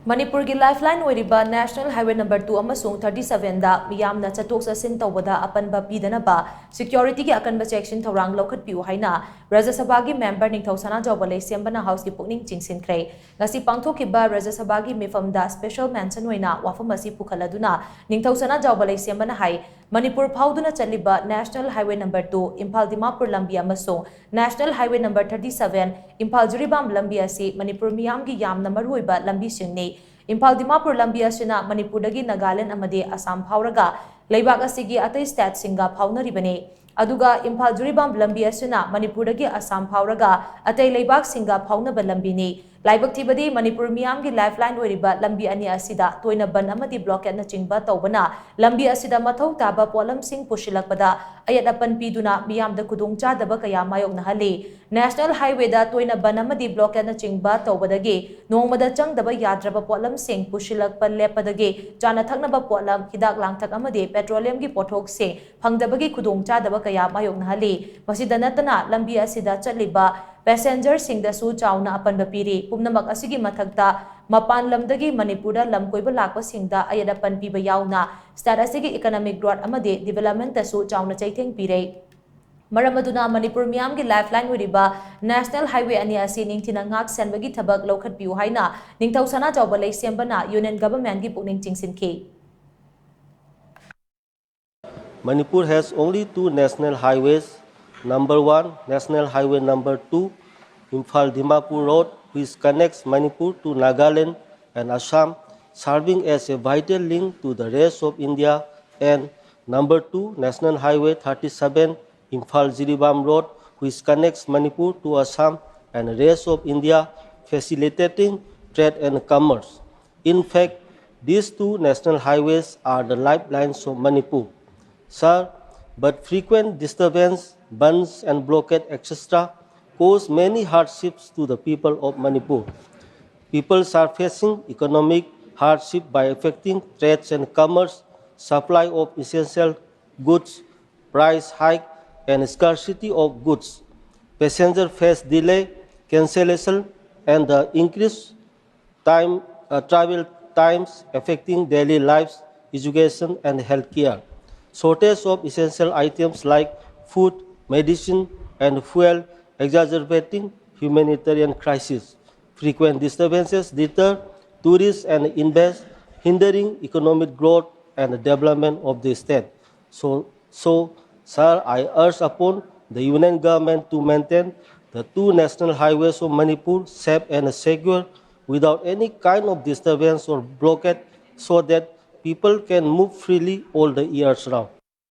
Manipur ki Lifeline Oiriba National Highway number 2 Amasung 37 da miyamna chatok sasin tawbada apanba pidanaba security ki Akanba Chekshin Thourang Loukhatpiyu HAINA RAJYA SABHA ki member NINGTHOU SANAJAOBA LEISHEMBA house ki PUKNING CHINGSHINKHRE ngasi pangthokiba RAJYA SABHA ki mifamda special mention oina wafam asi pukhaladuna NINGTHOU SANAJAOBA LEISHEMBA na hai Manipur Phauduna Chaliba National Highway number 2 Imphal Dimapur Lambi Amasung National Highway number 37 Imphal Juribam Lambi asi Manipur miyam ki yamna maruiba lambi singni Imphal Dimapur Lambi asina Manipur dagi Nagaland amade Assam phauraga leibak asigi atai state singa phaunaribane aduga Imphal Juribam Lambi asina Manipur dagi Assam phauraga atai leibak singa phaunaba lambi ni laibak thibadi Manipur miyam gi lifeline oiriba lambi ani asida toina ban amadi blockade na chingba tawbana lambi asida mathau taba polam sing pushilakpada ayat apan piduna miyam da kudung chadaba kaya mayok na hali national highway da toina ban amadi blockade na chingba tawbadagi nongmada changdaba yadraba polam sing pushilakpa lepadagi chana thaknaba polam hidak langthak amadi petroleum gi pothok se phangdabagi kudung chadaba kaya mayok na hali masida natana lambi asida chaliba passenger sing da su chauna apan bapiri pumnamak asigi mathakta mapan lamdagi Manipurda lamkoiba lakpa singda ayada pan piba yauna state asigi economic growth amade development da su chauna chaitheng pire Maramaduna Manipur miyam gi lifeline oiriba national highway ani asi ningthina ngak senbagi thabak Loukhatpiyu HAINA NINGTHOU SANAJAOBA LEISHEMBA na union government gi pukning chingsinkhe Manipur has only two national highways. Number 1, National Highway number 2, Imphal Dimapur Road, which connects Manipur to Nagaland and Assam, serving as a vital link to the rest of India. And number 2, National Highway 37, Imphal Jiribam Road, which connects Manipur to Assam and the rest of India, facilitating trade and commerce. In fact, these two national highways are the lifelines of Manipur. Sir, but frequent disturbance, burns and blockade, etc. cause many hardships to the people of Manipur. People are facing economic hardship by affecting trade and commerce, supply of essential goods, price hike and scarcity of goods. Passengers face delay, cancellation and the increased travel times affecting daily lives, education and healthcare. Shortage of essential items like food, medicine, and fuel exacerbating humanitarian crisis. Frequent disturbances deter tourists and invest, hindering economic growth and the development of the state. So, sir, I urge upon the union government to maintain the two national highways of Manipur safe and secure without any kind of disturbance or blockade so that people can move freely all the years round.